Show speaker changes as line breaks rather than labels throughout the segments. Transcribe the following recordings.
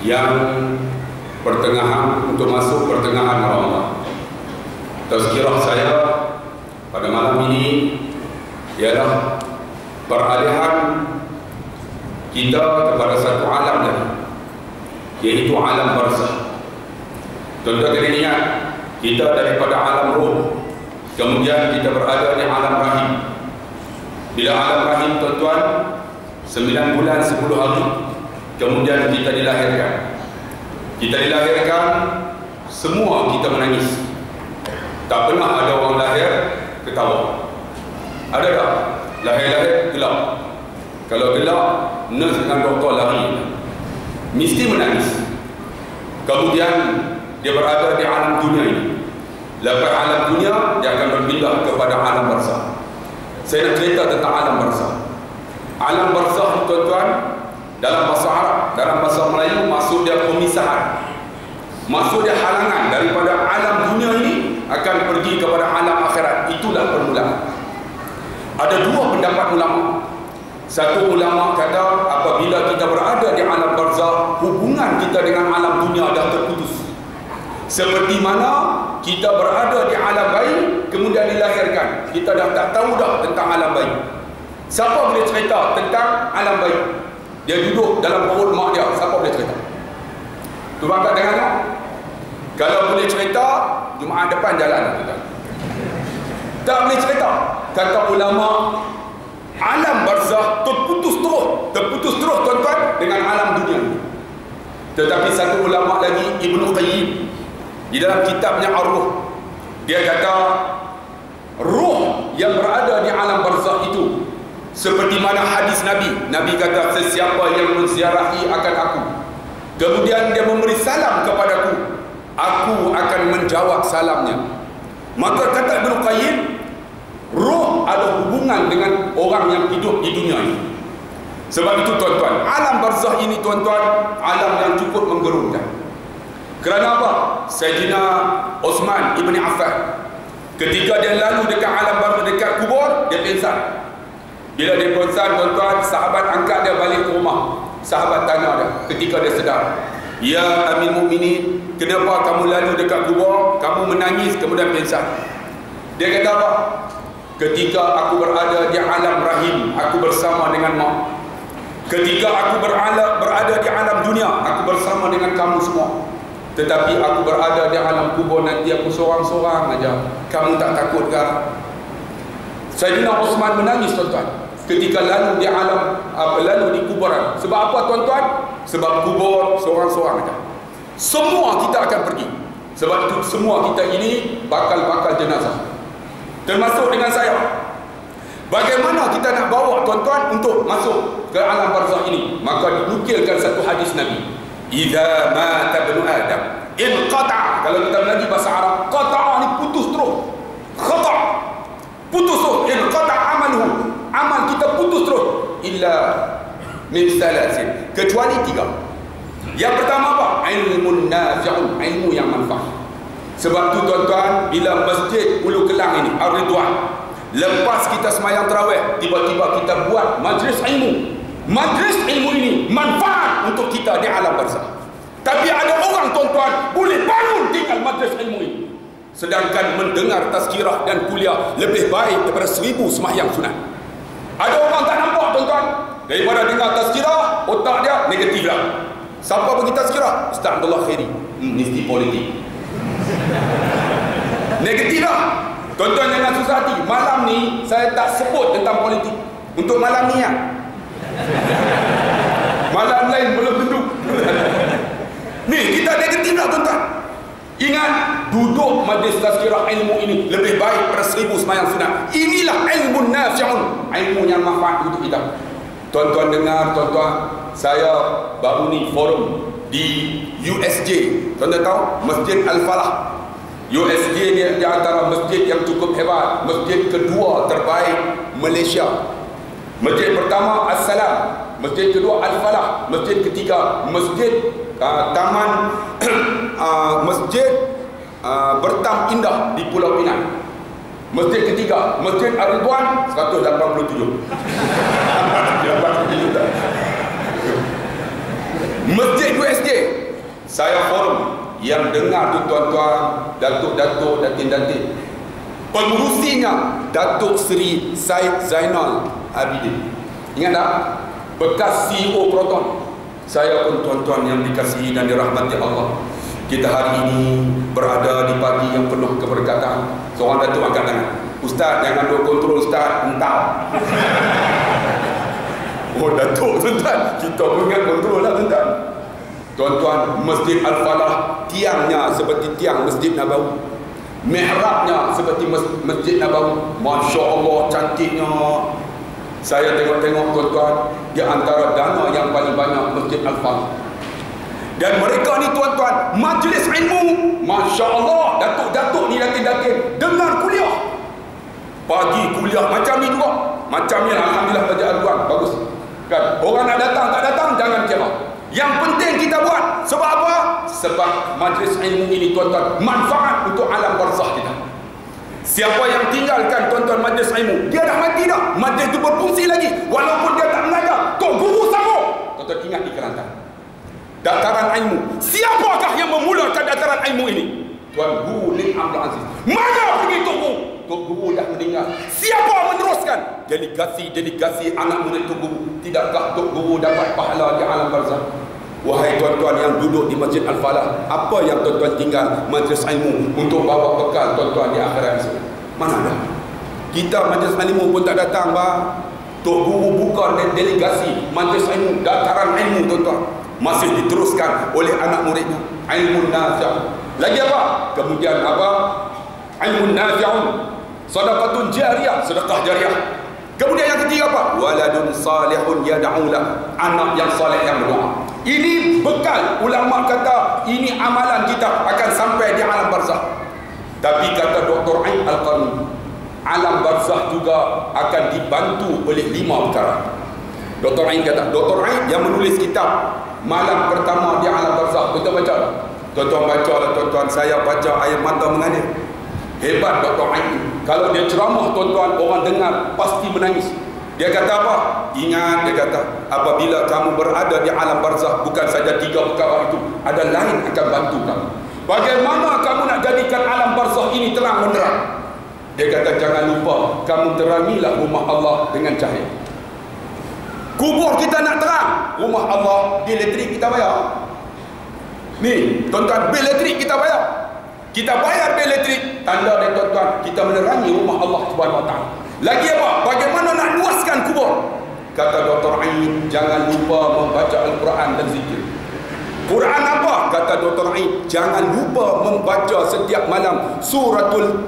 yang untuk masuk pertengahan Ramadan. Tazkirah saya pada malam ini ialah peralihan kita kepada satu alam lagi, yaitu alam barzakh. Tuan-tuan kena ingat, kita daripada alam roh, kemudian kita berada di alam rahim. Bila alam rahim, tuan-tuan, 9 bulan 10 hari, kemudian kita dilahirkan. Kita dilahirkan, semua kita menangis. Tak pernah ada orang lahir ketawa. Ada tak? Lahir-lahir gelap. Kalau gelap, nurse dengan doktor lari, mesti menangis. Kemudian dia berada di alam dunia ini. Lepas alam dunia, dia akan berpindah kepada alam barzakh. Saya nak cerita tentang alam barzakh. Alam barzakh, tuan-tuan, dalam bahasa Arab, dalam bahasa Melayu, maksud dia pemisahan, maksud dia halangan daripada alam dunia ini akan pergi kepada alam akhirat. Itulah permulaan. Ada dua pendapat ulama. Satu ulama kata apabila kita berada di alam barzakh, hubungan kita dengan alam dunia dah terputus. Seperti mana kita berada di alam bayi, kemudian dilahirkan, kita dah tak tahu dah tentang alam bayi. Siapa boleh cerita tentang alam bayi? Dia duduk dalam perut mak dia, siapa boleh cerita? Tu bangkat dengar tak? Kalau boleh cerita, Jumaat depan jalan kita. Tak boleh cerita. Kata ulama, alam barzakh terputus terus tuan-tuan dengan alam dunia. Tetapi satu ulama lagi, Ibnu Qayyim, di dalam kitabnya Ar-Ruh, dia kata ruh yang berada di alam barzakh itu seperti mana hadis Nabi kata, sesiapa yang menziarahi akan aku, kemudian dia memberi salam kepadaku, aku akan menjawab salamnya. Maka kata Ibnu Qayyim, ruh ada hubungan dengan orang yang hidup di dunia ini. Sebab itu tuan-tuan, alam barzakh ini tuan-tuan, alam yang cukup menggerunkan. Kerana apa? Sayyidina Uthman Ibn Affan, ketika dia lalu dekat alam barzakh, dekat kubur, dia pingsan. Bila dia pingsan, tuan-tuan, sahabat angkat dia balik ke rumah. Sahabat tanya dia ketika dia sedar, ya Amir Mukminin, kenapa kamu lalu dekat kubur, kamu menangis kemudian pingsan? Dia kata apa? Ketika aku berada di alam rahim, aku bersama dengan mak. Ketika aku berada di alam dunia, aku bersama dengan kamu semua. Tetapi aku berada di alam kubur, nanti aku seorang-seorang aja. Kamu tak takut ke? Sayyidina Uthman menangis, tuan-tuan, ketika lalu di alam, lalu di kuburan. Sebab apa, tuan-tuan? Sebab kubur seorang-seorang aja. Semua kita akan pergi. Sebab itu semua kita ini bakal jenazah, termasuk dengan saya. Bagaimana kita nak bawa, tuan-tuan, untuk masuk ke alam barzakh ini? Maka dinukilkan satu hadis Nabi, idza mata ibnu adam inqata'. Kalau kita belajar bahasa Arab, qata' ni putus terus, khata' putus terus, inqata' amaluhu, amal kita putus terus, illa min salasin, kecuali 3. Yang pertama apa? Ilmun nafi'un, ilmu yang manfaat. Sebab tu tuan-tuan, bila masjid Ulu Kelang ini, Ar-Ridwan, lepas kita semayang tarawih, tiba-tiba kita buat majlis ilmu. Majlis ilmu ini manfaat untuk kita di alam barzakh. Tapi ada orang, tuan-tuan, boleh bangun tinggal majlis ilmu ini, sedangkan mendengar tazkirah dan kuliah lebih baik daripada 1000 semayang sunat. Ada orang tak nampak, tuan-tuan, daripada dengar tazkirah, otak dia negatif lah. Siapa bagi tazkirah? Ustaz Abdullah Khairi. Mesti politik. Negatif lah. Tuan-tuan jangan susah hati. Malam ni saya tak sebut tentang politik. Untuk malam ni ya. Malam lain belum tentu. Ni kita negatif lah, tuan-tuan. Ingat, duduk majlis tazkirah ilmu ini lebih baik pada 1000 semayang sunat. Inilah ilmu nafi'un, ilmu yang manfaat untuk kita. Tuan-tuan dengar, tuan-tuan, saya baru ni forum di USJ. Tuan-tuan tahu Masjid Al-Falah. USJ ni di antara masjid yang cukup hebat, masjid kedua terbaik Malaysia. Masjid pertama As-Salam, masjid kedua Al-Falah, masjid ketiga masjid Taman masjid Bertam Indah di Pulau Pinang. Masjid ketiga Masjid Ar-Ridwan 187. Masjid USJ Saya forum yang dengar tu tuan-tuan, datuk-datuk, datin-datin. Pengurusinya Datuk Seri Syed Zainal Abidin. Ingat tak? Bekas CEO Proton. Saya pun tuan-tuan yang dikasihi dan dirahmati Allah, kita hari ini berada di pagi yang penuh keberkatan. Seorang datuk angkat tangan. Ustaz, jangan duk kontrol Ustaz, entah. Oh datuk tuan-tuan, kita pun ingat kontrol lah tuan-tuan. Tuan-tuan, Masjid Al-Falah tiangnya seperti tiang Masjid Nabawi, mihrabnya seperti Masjid Nabawi. Masya Allah cantiknya. Saya tengok-tengok tuan-tuan, di antara dana yang paling banyak Masjid Al-Falah. Dan mereka ni tuan-tuan, majlis ilmu, Masya Allah, datuk-datuk ni datin-datin dengar kuliah. Pagi kuliah macam ni juga. Macam ni alhamdulillah bacaan tuan, bagus. Kan? Orang nak datang tak datang jangan kira. Yang penting kita buat. Sebab apa? Sebab majlis ilmu ini tuan-tuan manfaat untuk alam barzakh kita. Siapa yang tinggalkan tuan-tuan majlis ilmu, dia dah mati dah. Majlis itu berfungsi lagi. Walaupun dia tak mengajar, Tok Guru sambung. Tuan-tuan ingat di Kelantan, dataran ilmu. Siapakah yang memulakan dataran ilmu ini? Tuan Guru Lim Abdul Aziz. Mana pergi Tok Guru? Tok Guru dah meninggal. Siapa meneruskan? Delegasi anak murid Tok Guru. Tidakkah Tok Guru dapat pahala di alam barzakh? Wahai tuan-tuan yang duduk di Masjid Al-Falah, apa yang tuan-tuan tinggal majlis ilmu untuk bawa bekal tuan-tuan di akhirat ini? Mana ada? Kita majlis ilmu pun tak datang, bah. Tok Guru buka delegasi majlis ilmu, dataran ilmu tuan-tuan, masih diteruskan oleh anak muridnya. Ilmu nafi'. Lagi apa? Kemudian apa? Ilmu nafi'un, sedekahun jariyah, sedekah jariyah. Kemudian yang ketiga apa? Waladun salihun yad'ulah, anak yang saleh yang berdoa. Ini bekal. Ulama kata ini amalan kita akan sampai di alam barzakh. Tapi kata Dr. Ain Al-Qarni, alam barzakh juga akan dibantu oleh 5 perkara. Dr. Ain kata, Dr. Ain yang menulis kitab Malam Pertama di Alam Barzakh, kita baca. Tuan-tuan baca lah tuan-tuan, saya baca air mata mengalir. Hebat Dr. Ain. Kalau dia ceramah tuan-tuan, orang dengar pasti menangis. Dia kata apa? Ingat, dia kata, apabila kamu berada di alam barzakh, bukan saja 3 perkara itu, ada lain akan bantu kamu. Bagaimana kamu nak jadikan alam barzakh ini terang menerang? Dia kata, jangan lupa, kamu terangilah rumah Allah dengan cahaya. Kubur kita nak terang, rumah Allah, bil elektrik kita bayar. Ni, tuan-tuan, bil elektrik kita bayar. Kita bayar bil elektrik, tanda dia tuan-tuan, kita menerangi rumah Allah Subhanahu Wa Taala. Lagi apa? Bagaimana nak luaskan kubur? Kata Dr. Ain, jangan lupa membaca Al-Quran dan zikir. Quran apa? Kata Dr. Ain, jangan lupa membaca setiap malam suratul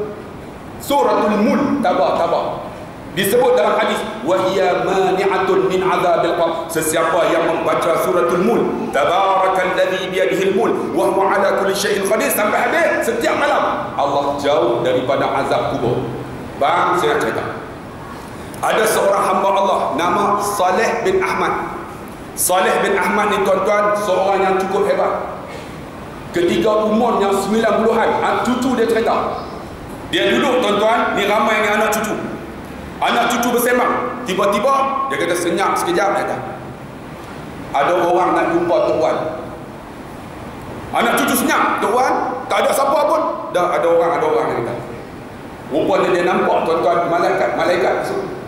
Mulk, tabah. Disebut dalam hadis, wahiya mani'atun min azabil qabr. Sesiapa yang membaca suratul Mulk, tabarakalladzi biyadihil mulk wa huwa ala kulli syai'in qadir, sampai habis setiap malam, Allah jauh daripada azab kubur. Bang, saya nak cerita. Ada seorang hamba Allah nama Saleh bin Ahmad. Saleh bin Ahmad ni tuan-tuan, seorang yang cukup hebat. Ketika umurnya 90-an, cucu dia cerita. Dia duduk tuan-tuan, ni ramai ni anak cucu. Anak cucu bersembang. Tiba-tiba dia kata senyap sekejap, dia kata, ada orang nak jumpa Tok Wan. Anak cucu senyap, Tok Wan, tak ada siapa pun. Dah ada orang dia kata. Rupanya dia nampak tuan-tuan malaikat esok.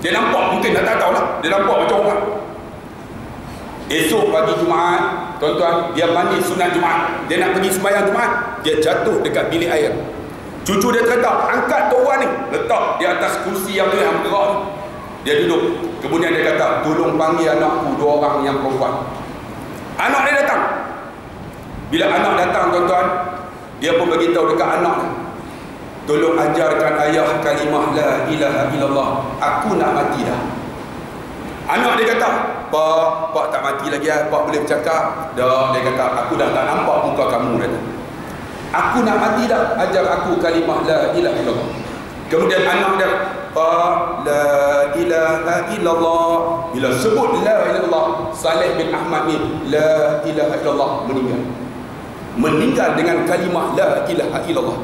Dia nampak, mungkin tak tahu lah, dia nampak macam orang. Esok pagi Jumaat, tuan-tuan, dia mandi sunat Jumaat, dia nak pergi sembahyang Jumaat, dia jatuh dekat bilik air. Cucu dia cerita, angkat Tok Wan ni, letak di atas kursi yang bergerak ni. Dia duduk. Kemudian dia kata, tolong panggil anakku 2 orang yang perempuan. Anak dia datang. Bila anak datang tuan-tuan, dia pun beritahu dekat anak dia, tolong ajarkan ayah kalimah la ilaha illallah. Aku nak mati dah. Anak dia kata, Pak tak mati lagi ya? Pak boleh bercakap? Dah, dia kata, aku dah tak nampak muka kamu dah. Aku nak mati dah, ajar aku kalimah la ilaha illallah. Kemudian anak dia, Pak, la ilaha illallah. Bila sebut la ilaha illallah, Saleh bin Ahmad ni, la ilaha illallah, meninggal dengan kalimah la ilaha illallah.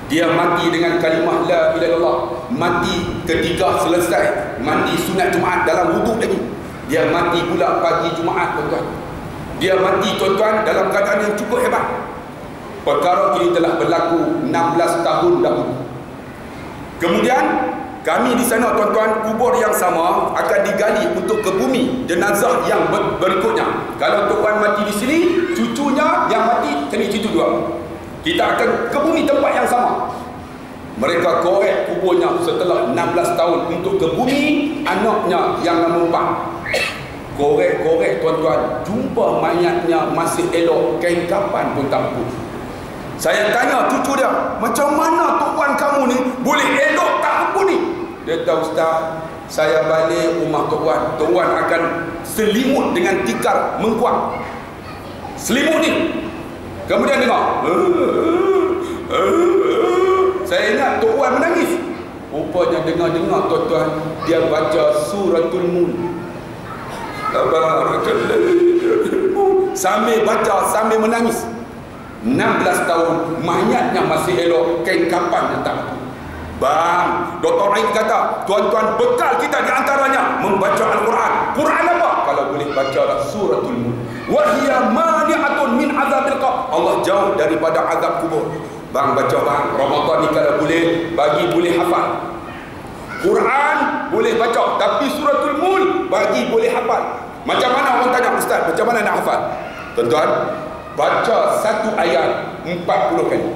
Dia mati dengan kalimah la ilaha illallah. Mati ketika selesai mandi sunat Jumaat dalam wuduk lagi. Dia mati pula pagi Jumaat tuan-tuan. Dia mati tuan-tuan dalam keadaan yang cukup hebat. Perkara ini telah berlaku 16 tahun dahulu. Kemudian kami di sana tuan-tuan, kubur yang sama akan digali untuk ke bumi jenazah yang berikutnya. Kalau tuan mati di sini, cucunya yang mati kena cucu dua. Kita akan ke bumi tempat yang sama. Mereka korek kuburnya setelah 16 tahun untuk ke bumi anaknya yang nombor 4. Korek-korek tuan-tuan, jumpa mayatnya masih elok, kain kapan pun tak pun. Saya tanya cucu dia, macam mana tuan kamu ni boleh elok tak apa ni? Dia tahu, Ustaz, saya balik rumah tuan akan selimut dengan tikar mengkuat. Selimut ni. Kemudian dengar. Saya ingat tuan menangis. Rupanya dengar-dengar tuan-tuan, dia baca suratul Mulk. Sambil baca, sambil menangis. 16 tahun, mayatnya masih elok, kain kapan yang tak. Bang, Dr. Ain kata, tuan-tuan, bekal kita di antaranya membaca Al-Quran. Quran apa? Kalau boleh baca suratul Mulk. Wahia mani'atun min azabil qabr. Allah jauh daripada azab kubur. Bang, baca bang, Ramadan ni kalau boleh, bagi boleh hafal. Quran boleh baca, tapi suratul Mulk bagi boleh hafal. Macam mana orang tanya, Ustaz, macam mana nak hafal? Tuan-tuan, baca satu ayat 40 kali.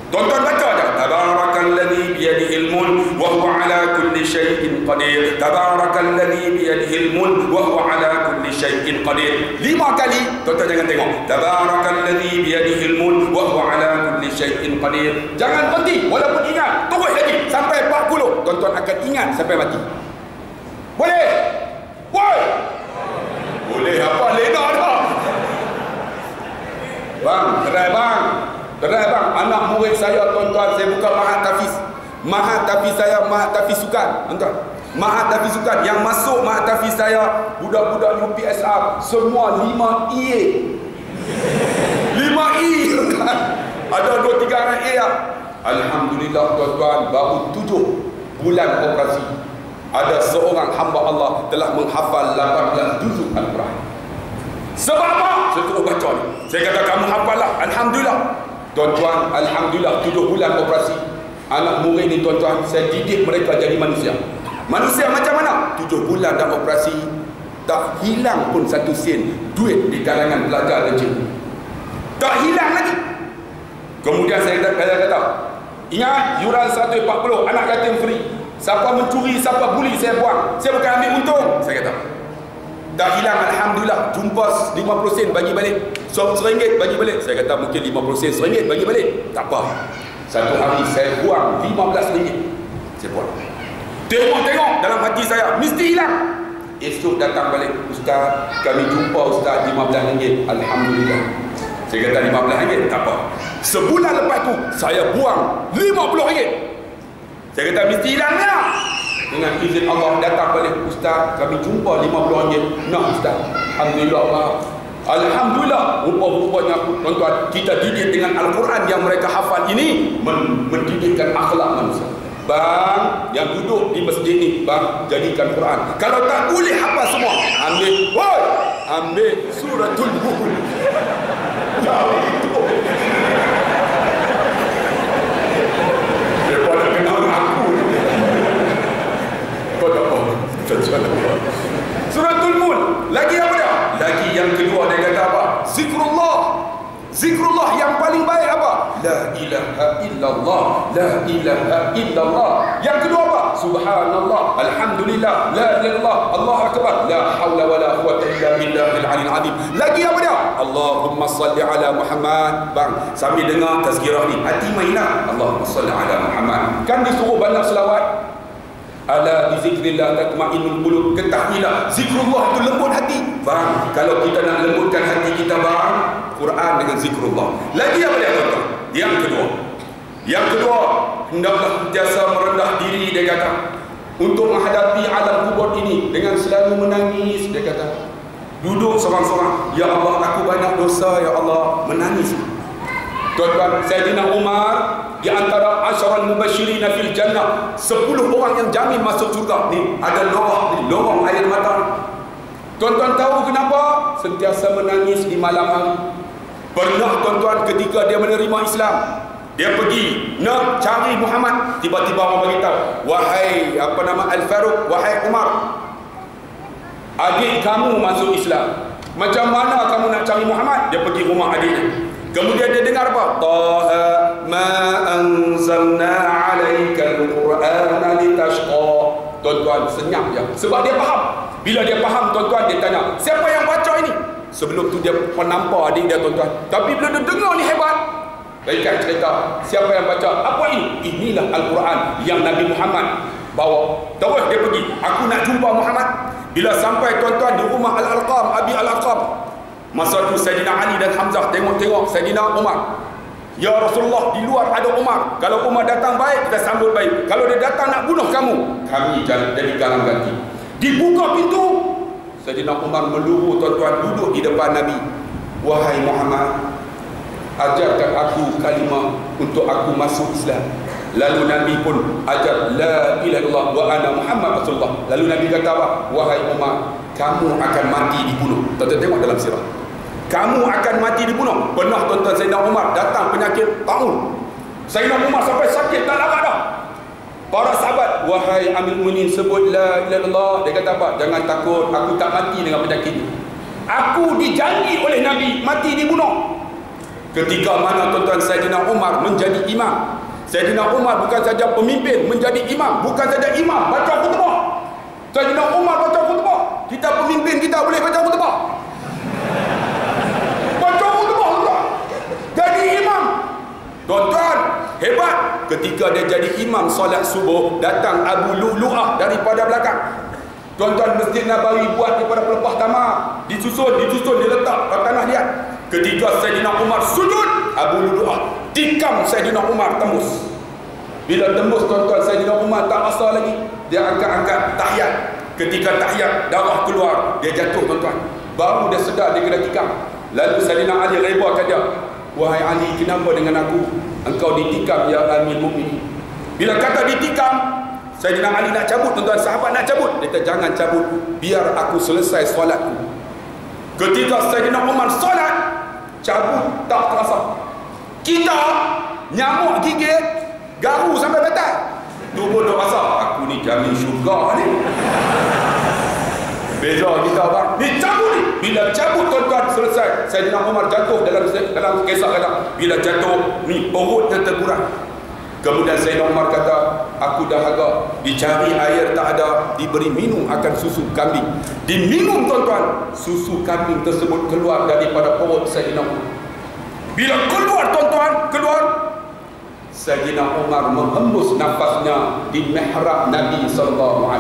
Tuan-tuan baca aja. Tabarakalladzi biyadihil mulk wa huwa ala kulli syai'in qadir. Tabarakalladzi biyadihil mulk wa huwa ala kulli syai'in qadir. 5 kali. Tuan-tuan jangan tengok. Tabarakalladzi biyadihil mulk wa huwa ala kulli syai'in qadir. Jangan berhenti walaupun ingat. Terus lagi sampai 40. Tuan-tuan akan ingat sampai mati. Boleh? Boleh. Boleh apa lena dah. Bang, try bang. Benar bang, anak murid saya tuan-tuan, saya buka Mahat Tafiz. Mahat Tafiz saya, Mahat Tafiz Sukan, tuan-tuan. Mahat Tafiz Sukan, yang masuk Mahat Tafiz saya, budak-budak UPSR, semua 5 EA. 5 E, tuan-tuan. Ada 2-3 anak A. Alhamdulillah tuan-tuan, baru 7 bulan operasi. Ada seorang hamba Allah telah menghafal 18 juzuk Al-Quran. Sebab apa? Saya terus baca ni. Saya kata kamu hafal lah. Alhamdulillah. Tuan-tuan, alhamdulillah 7 bulan operasi. Anak murid ni tuan-tuan, saya didik mereka jadi manusia. Manusia macam mana? 7 bulan dah operasi, tak hilang pun 1 sen duit di kalangan pelajar kecil. Tak hilang lagi. Kemudian saya kata, ingat yuran 140, anak yatim free. Siapa mencuri, siapa buli, saya buang. Saya bukan ambil untung, saya kata. Tak hilang, alhamdulillah. Jumpa 50 sen bagi balik, RM1 bagi balik. Saya kata mungkin 50 sen RM1 bagi balik. Tak apa. Satu hari saya buang RM15. Saya buang. Tengok-tengok dalam hati saya, mesti hilang. Esok datang balik, Ustaz, kami jumpa Ustaz RM15. Alhamdulillah. Saya kata RM15, tak apa. Sebulan lepas tu saya buang RM50. Saya kata mesti hilangnya. Dengan izin Allah datang balik, Ustaz, kami jumpa RM50. Nah Ustaz, alhamdulillah Allah. Alhamdulillah, rupa-rupanya tuan-tuan, kita didik dengan Al-Quran yang mereka hafal ini mendidikkan akhlak manusia. Bang, yang duduk di masjid ni, bang, jadikan Quran. Kalau tak boleh hafal semua, ambil, woi, ambil suratul Mulk. Daripada kenal aku. Suratul Mulk. Lagi apa dia? Lagi yang kedua dia kata apa? Zikrullah. Zikrullah yang paling baik apa? La ilaha illallah. La ilaha illallah. Yang kedua apa? Subhanallah. Alhamdulillah. La ilaha illallah. Allahu akbar. La haula wala quwwata illa billahil aliyil azim. Lagi apa dia? Allahumma salli ala Muhammad. Bang, sambil dengar tazkirah ni, hati mainlah. Allahumma salli ala Muhammad. Kan disuruh banyak selawat. Ala bizikrillah tatma'innul qulub. Ketahuilah, zikrullah itu lembut hati. Bang, kalau kita nak lembutkan hati kita, bang, Quran dengan zikrullah. Lagi apa dia tuan-tuan? Yang kedua, hendaklah biasa merendah diri, dia kata, untuk menghadapi alam kubur ini dengan selalu menangis. Dia kata, duduk seorang-seorang, ya Allah, aku banyak dosa, ya Allah, menangis. Tuan-tuan, Sayyidina Umar di antara asyaral mubasyirin fil jannah, 10 orang yang jamin masuk surga. Ni ada lorong air mata. Tuan-tuan tahu kenapa sentiasa menangis di malam hari. Pernah tuan-tuan ketika dia menerima Islam, dia pergi nak cari Muhammad, tiba-tiba orang beritahu, wahai Al-Faruq, wahai Umar, adik kamu masuk Islam, macam mana kamu nak cari Muhammad? Dia pergi rumah adiknya. Kemudian dia dengar apa? Taha ma anzalna alaika al-Qur'ana litashqa. Tuan-tuan senyap je, sebab dia faham. Bila dia faham, tuan-tuan, dia tanya, siapa yang baca ini? Sebelum tu dia penampak adik dia, tuan-tuan. Tapi bila dia dengar ni hebat, mereka cerita, siapa yang baca? Apa ini? Inilah Al-Quran yang Nabi Muhammad bawa. Terus dia pergi, aku nak jumpa Muhammad. Bila sampai, tuan-tuan, di rumah Al-Alqam, Abi Al-Alqam, masa tu Sayyidina Ali dan Hamzah tengok-tengok Sayyidina Umar. Ya Rasulullah, di luar ada Umar. Kalau Umar datang baik, kita sambut baik. Kalau dia datang nak bunuh kamu, kami jadi galang ganti. Dibuka pintu, Sayyidina Umar meluru, tuan-tuan, duduk di depan Nabi. Wahai Muhammad, ajarkan aku kalimah untuk aku masuk Islam. Lalu Nabi pun ajar la ilaha illallah wa ana Muhammad Rasulullah. Lalu Nabi kata apa? Wahai Umar, kamu akan mati dibunuh. Tuan-tuan tengok dalam sirah, kamu akan mati dibunuh. Pernah tuan-tuan Sayyidina Umar datang penyakit taun. Sayyidina Umar sampai sakit tak larat dah. Para sahabat, wahai Amirul Mukminin, sebut la ilaha illallah. Dia kata apa? Jangan takut, aku tak mati dengan penyakit ini. Aku dijanji oleh Nabi mati dibunuh. Ketika mana tuan-tuan Sayyidina Umar menjadi imam. Sayyidina Umar bukan saja pemimpin, menjadi imam. Bukan saja imam, baca khutbah. Sayyidina Umar baca khutbah. Kita pemimpin, kita boleh baca khutbah? Baca khutbah, tuan-tuan. Jadi imam. Tuan-tuan, hebat. Ketika dia jadi imam solat subuh, datang Abu Lu'lu'ah daripada belakang. Tuan-tuan, Masjid Nabawi buat daripada pelepah tamar. Disusun, diletak ke tanah liat. Ketika Sayyidina Umar sujud, Abu Lu'lu'ah tikam Sayyidina Umar tembus. Bila tembus, tuan-tuan, Sayyidina Umar tak rasa lagi. Dia angkat-angkat tahiyat. Ketika tahiyat, darah keluar, dia jatuh, tuan-tuan. Baru dia sedar dia kena tikam. Lalu Sayyidina Ali reba kat dia, wahai Ali, kenapa dengan aku? Engkau ditikam ya Amirul Mukminin. Bila kata ditikam, Sayyidina Ali nak cabut, tuan-tuan, sahabat nak cabut. Dia kata jangan cabut, biar aku selesai solatku. Ketika Sayyidina Umar solat, cabut tak terasa. Kita nyamuk gigit, garu sampai batal. Tu pun dah rasa, aku ni jamin syurga ni. Beza kita bang, ni cabut ni. Bila cabut, tuan-tuan, selesai. Sayyidina Umar jatuh dalam kisah kata, bila jatuh ni perutnya terkurang. Kemudian Sayyidina Umar kata, aku dahaga, dicari air tak ada, diberi minum akan susu kambing. Diminum, tuan-tuan, susu kambing tersebut keluar daripada perut Sayyidina Umar. Bila keluar, tuan-tuan, keluar, Sayyidina Umar menghembus nafasnya di mihrab Nabi SAW.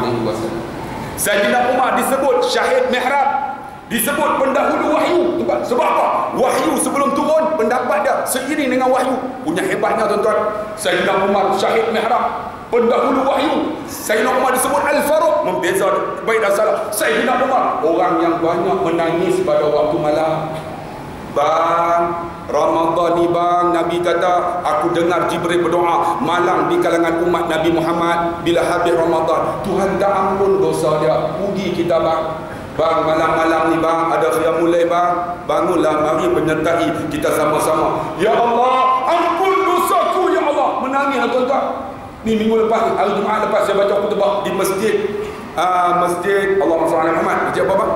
Sayyidina Umar disebut syahid mihrab, disebut pendahulu wahyu. Sebab apa? Wahyu sebelum turun, pendapat dia seiring dengan wahyu. Punya hebatnya, tuan-tuan, Sayyidina Umar syahid mihrab, pendahulu wahyu. Sayyidina Umar disebut Al-Faruq, membeza baik dan salah. Sayyidina Umar orang yang banyak menangis pada waktu malam. Bang, Ramadan ni bang, Nabi kata, aku dengar Jibril berdoa malam di kalangan umat Nabi Muhammad. Bila habis Ramadan, Tuhan tak ampun dosa dia. Puji kita bang. Bang, malam-malam ni bang, ada qiyamul lail bang. Bangunlah, mari menyertai kita sama-sama. Ya Allah, ampun dosaku ya Allah. Menangis tuan-tuan. Ni minggu lepas, hari Jumaat lepas, saya baca khutbah di masjid Allahumma salli ala Muhammad. Masjid apa bang?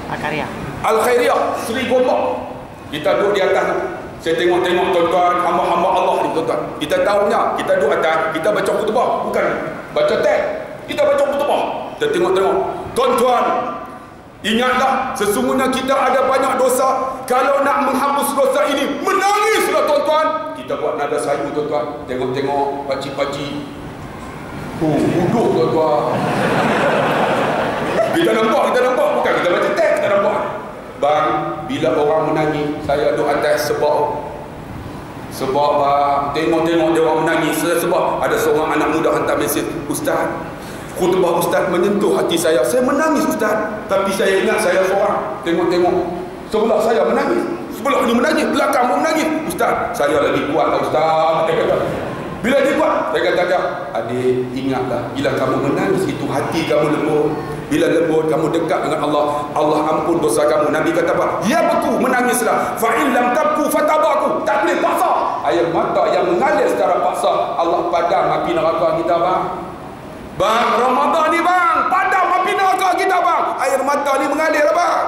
Al-Khairiyah.
Al-Khairiyah, Seri Gombak. Kita duduk di atas. Saya tengok-tengok, tuan-tuan, hamba-hamba Allah ni, tuan-tuan. Kita tahunya, kita duduk atas, kita baca khutbah, bukan baca teks. Kita baca khutbah. Kita tengok-tengok. Tuan-tuan, ingatlah, sesungguhnya kita ada banyak dosa. Kalau nak menghapus dosa ini, menangislah, tuan-tuan. Kita buat nada sayu, tuan-tuan. Tengok-tengok, pakcik-pakcik. Duduk, tuan-tuan. Kita nampak. Bukan kita baca teks, kita nampak. Bang, bila orang menangis, saya duduk atas sebab bang, tengok-tengok dia orang menangis. Sebab ada seorang anak muda hantar mesej, Ustaz, khutbah Ustaz menyentuh hati saya. Saya menangis Ustaz, tapi saya ingat saya seorang. Tengok-tengok, sebelah saya menangis, sebelah ni menangis, belakang pun menangis. Ustaz, saya lagi kuat lah Ustaz. Dia kata, bila dia kuat, saya kata, adik, ingatlah, bila kamu menangis itu hati kamu lembut. Bila lembut kamu dekat dengan Allah, Allah ampun dosa kamu. Nabi kata apa? Ya beku, menangislah. Fa in lam tabku fatabaku. Tak boleh paksa. Air mata yang mengalir secara paksa, Allah padam api neraka kita, bang. Bang, Ramadan ni bang, padam api neraka kita, bang. Air mata ni mengalir, bang.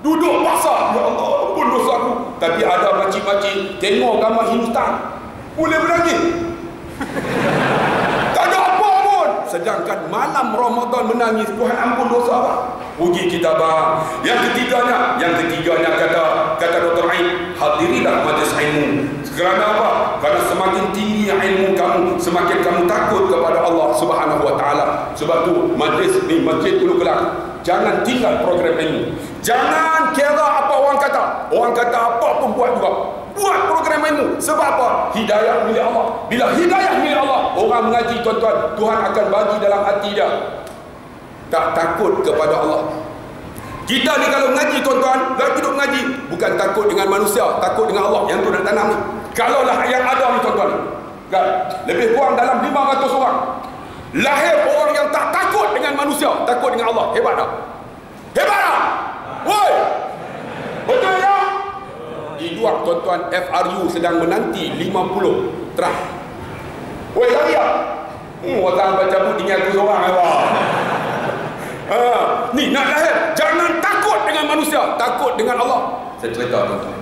Duduk paksa, ya Allah ampun dosa aku. Tapi ada makcik-makcik tengok gambar Hindustan, boleh menangis. Tak ada apa pun. Sedangkan malam Ramadan menangis, Tuhan ampun dosa, bang. Rugi kita, bang. Yang ketiganya kata Dr. Ain, hadirilah majlis ilmu. Kerana apa? Kerana semakin tinggi ilmu kamu, semakin kamu takut kepada Allah Subhanahu wa taala. Sebab tu majlis ni, Masjid Ulu Kelang, jangan tinggal program ilmu. Jangan kira apa orang kata. Orang kata apa pun buat juga. Buat program ilmu. Sebab apa? Hidayah milik Allah. Bila hidayah milik Allah, orang mengaji, tuan-tuan, Tuhan akan bagi dalam hati dia tak takut kepada Allah. Kita ni kalau mengaji, tuan-tuan, dah hidup mengaji, bukan takut dengan manusia, takut dengan Allah yang tu nak tanam ni. Kalaulah yang ada ni, tuan-tuan, kan, lebih kurang dalam 500 orang lahir orang yang tak takut dengan manusia, takut dengan Allah. Hebat tak? Hebat tak? Woi, betul tak? Di luar, tuan-tuan, FRU sedang menanti 50 terah. Woi, lari tak? Orang baca buku tinggal tu seorang. Ni nak lahir, jangan takut dengan manusia, takut dengan Allah. Saya cerita, tuan-tuan.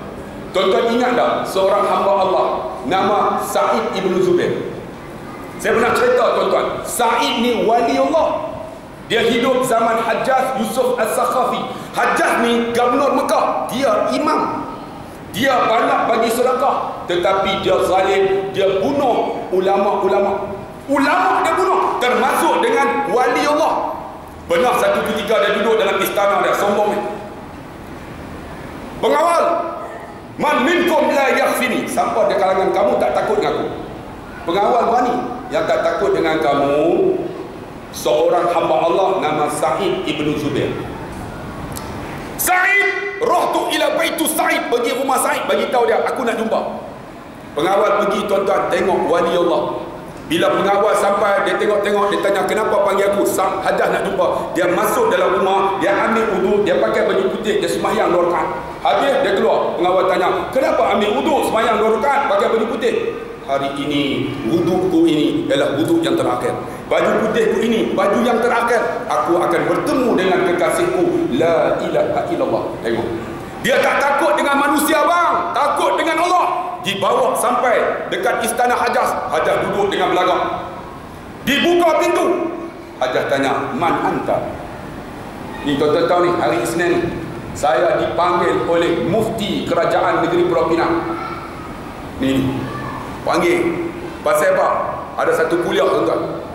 Tuan-tuan ingat tak seorang hamba Allah nama Sa'id ibn Zubair? Saya pernah cerita, tuan-tuan. Sa'id ni wali Allah. Dia hidup zaman Hajjaj Yusuf As-Sakhafi. Hajjaj ni gubernur Mekah, dia imam. Dia banyak bagi sedekah, tetapi dia zalim, dia bunuh ulama-ulama. Ulama dia bunuh, termasuk dengan wali Allah. Benar satu ketika dia duduk dalam istana dia, sombong ni. Pengawal, man minkum la yakhfini. Siapa di kalangan kamu tak takut dengan aku? Pengawal berani. Yang tak takut dengan kamu seorang hamba Allah nama Sa'id ibn Zubair. Sa'id, rohtu ila baitu Sa'id, pergi rumah Sa'id, bagi tahu dia aku nak jumpa. Pengawal pergi, tuan-tuan, tengok wali Allah. Bila pengawal sampai, dia tengok-tengok, dia tanya, kenapa panggil aku? Hajjaj nak jumpa. Dia masuk dalam rumah, dia ambil wudu, dia pakai baju putih, dia sembahyang 2 rakaat. Habis dia keluar. Pengawal tanya, kenapa ambil wudu, sembahyang 2 rakaat, pakai baju putih? Hari ini wuduku ini adalah wuduk yang terakhir. Baju putihku ini baju yang terakhir. Aku akan bertemu dengan kekasihku. La ilaha illallah. Tengok. Dia tak takut dengan manusia, bang. Takut dengan Allah. Dibawa sampai dekat istana Hajjaj. Hajjaj duduk dengan belakang. Dibuka pintu. Hajjaj tanya, man anta? Ni tuan-tuan tahu ni, hari Isnin ni saya dipanggil oleh mufti kerajaan negeri Pulau Pinang. Ni panggil. Pasal apa? Ada satu kuliah, tuan-tuan.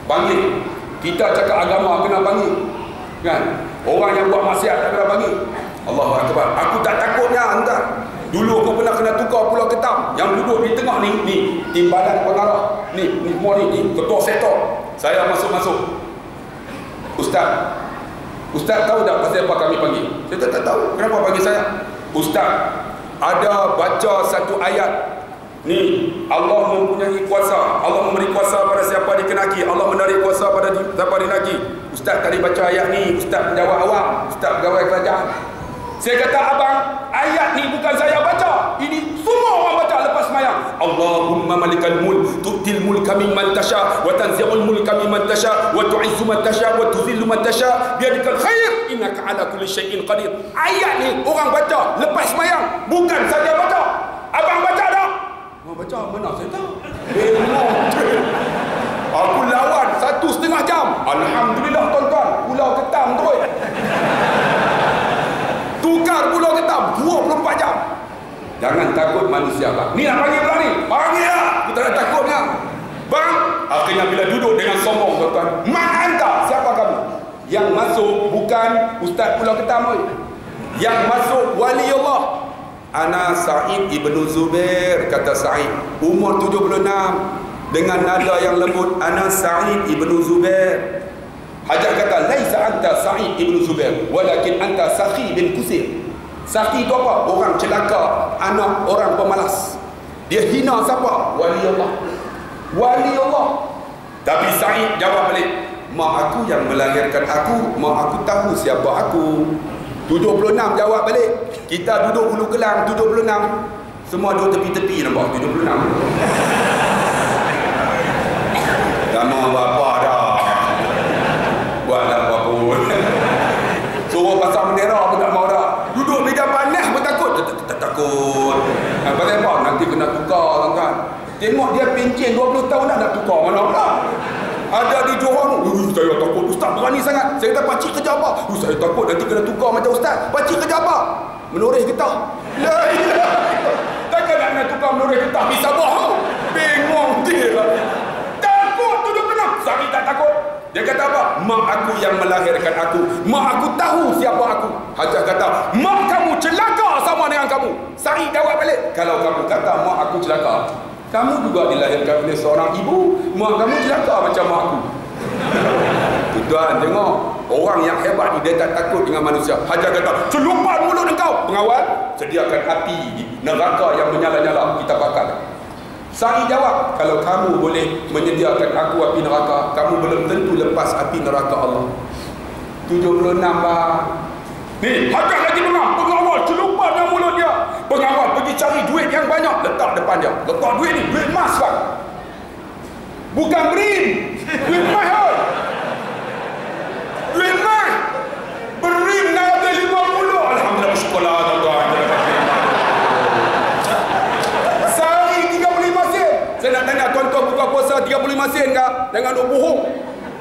Panggil. Kita cakap agama kena panggil. Kan? Orang yang buat maksiat tak kena panggil. Allahu Akbar. Aku tak takutnya, tuan. Dulu aku pernah kena tukar Pulau Ketam. Yang duduk di tengah ni timbalan pengarah. Ni semua ni ketua sektor. Saya masuk-masuk. Ustaz tahu tak pasal apa kami panggil? Saya tak tahu. Kenapa panggil saya? Ustaz, ada baca satu ayat. Ni Allah mempunyai kuasa. Allah memberi kuasa pada siapa dikenaki. Allah menarik kuasa pada siapa dinaki. Ustaz tadi baca ayat ni. Ustaz menjawab awam. Ustaz pegawai kerajaan. Saya kata, abang, ayat ni bukan saya baca. Ini semua orang baca lepas semayang. Allahumma malikal mulk, tu'til mulka mimman tasha, wa tanzi'ul mulka mimman tasha, wa tu'izzu man tasha, wa tuzillu man tasha, biadikal khair, innaka ala kulli syai'in qadir. Ayat ni orang baca lepas semayang, bukan saya baca. Abang baca tak? Abang baca, mana saya tahu? Aku lawan 1,5 jam. Alhamdulillah, tuan-tuan, Pulau Ketam terus. Tukar Pulau Ketam 24 jam. Jangan takut manusia, bang. Ni nak panggil pula ni. Panggil lah. Aku tak ada takutnya. Bang, akhirnya bila duduk dengan sombong, tuan-tuan. Man anta? Siapa kamu? Yang masuk bukan Ustaz Pulau Ketam. Yang masuk wali Allah. Ana Sa'id ibn Zubair, kata Sa'id. Umur 76. Dengan nada yang lembut. Ana Sa'id ibn Zubair. Hajjaj kata, laisa anta Sa'id ibn Zubair, walakin anta Sakhi bin Kusir. Sakhi itu apa? Orang celaka, anak orang pemalas. Dia hina siapa? Wali Allah. Wali Allah. Tapi Sa'id jawab balik, mak aku yang melahirkan aku, mak aku tahu siapa aku. 76 jawab balik. Kita duduk Ulu Kelang 76. Semua duduk tepi-tepi nampak 76. Lama bapa dah. Buatlah apa pun. Suruh pasang bendera pun tak mau dah. Duduk meja panas pun takut. Tak takut. Pasal apa? Nanti kena tukar kan. Tengok dia pencen 20 tahun dah nak tukar mana pula. Ada di Johor tu, saya takut ustaz berani sangat. Saya kata pakcik kerja apa? Saya takut nanti kena tukar macam ustaz. Pakcik kerja apa? Menoreh getah. La ilaha. Takkan nak tukar menoreh getah di Sabah. Bingung dia. Takut duduk tenang. Sari tak takut. Dia kata apa? Mak aku yang melahirkan aku. Mak aku tahu siapa aku. Hajah kata, mak kamu celaka sama dengan kamu. Sari jawab balik. Kalau kamu kata mak aku celaka, kamu juga dilahirkan oleh seorang ibu. Mak kamu celaka macam mak aku. Tuan tengok, orang yang hebat ni dia tak takut dengan manusia. Hajar kata, celupkan mulut engkau. Pengawal, sediakan api neraka yang menyala-nyala, kita bakar. Sari jawab, kalau kamu boleh menyediakan aku api neraka, kamu belum tentu lepas api neraka Allah. 76 bang. Ni, hajar lagi pengawal, celupkan mulut dia. Pengawal pergi cari duit yang banyak, letak depan dia. Letak duit ni, duit emas bang. Bukan berin. Duit emas kan. Duit emas. Berin dah ada 50. Alhamdulillah bersyukurlah tuan-tuan. Sehari 35 sen. Saya nak tanya tuan-tuan buka puasa 35 sen ke? Jangan duk bohong.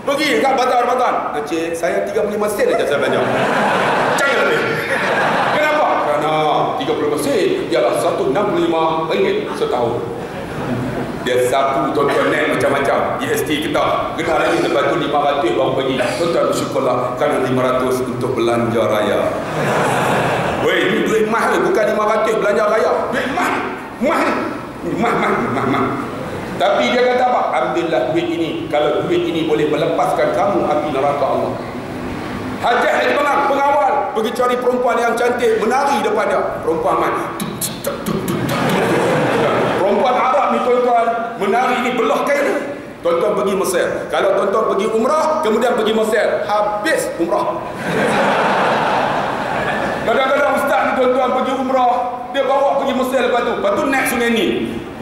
Pergi kat bazar-bazar. Encik, saya 35 sen aja saya belanja. Jangan lebih. Kenapa? Kerana 35 sen ialah 165 ringgit setahun. Dia sapu tuan-tuan naik macam-macam. GST kita kena lagi, lepas tu 500 baru pergi. Tuan-tuan bersyukurlah kerana 500 untuk belanja raya. Weh, ni duit emas ni, bukan 500 belanja raya. Duit emas. Emas. Tapi dia kata apa? Ambillah duit ini. Kalau duit ini boleh melepaskan kamu api neraka Allah. Hajat lagi pengawal pergi cari perempuan yang cantik, menari depan dia. Perempuan main. Perempuan Arab ni tuan-tuan, menari ni belah kain. Tuan-tuan pergi Mesir. Kalau tuan-tuan pergi umrah, kemudian pergi Mesir, habis umrah. Kadang-kadang ustaz ni tuan-tuan pergi umrah, dia bawa pergi Mesir lepas tu naik sungai ni.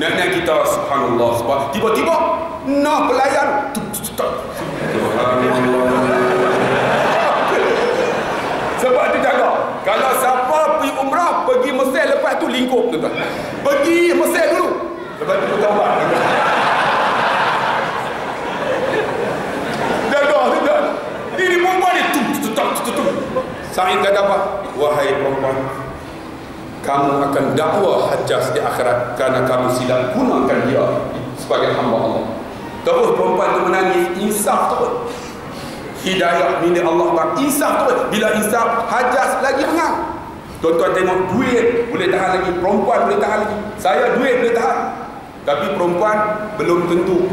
Naik kita, subhanallah, tiba-tiba nah pelayan. Sebab dia jaga. Kalau siapa pergi umrah, pergi Mesir lepas tu lingkup tuan-tuan. Pergi Mesir dulu. Lepas tu taubat. Jaga tuan-tuan. Ini perempuan ni tutup. Sa'id kata apa? Wahai perempuan, kamu akan dakwah Hajjaj di akhirat kerana kamu silap gunakan dia sebagai hamba Allah. Terus perempuan tu menangis, insaf terus. Hidayah milik Allah bang. Insaf terus. Bila insaf, Hajjaj lagi bengang. Tuan-tuan tengok, duit boleh tahan lagi, perempuan boleh tahan lagi. Saya duit boleh tahan, tapi perempuan belum tentu.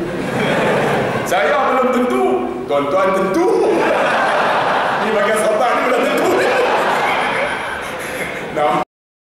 Saya belum tentu, tuan-tuan tentu. Ini bagian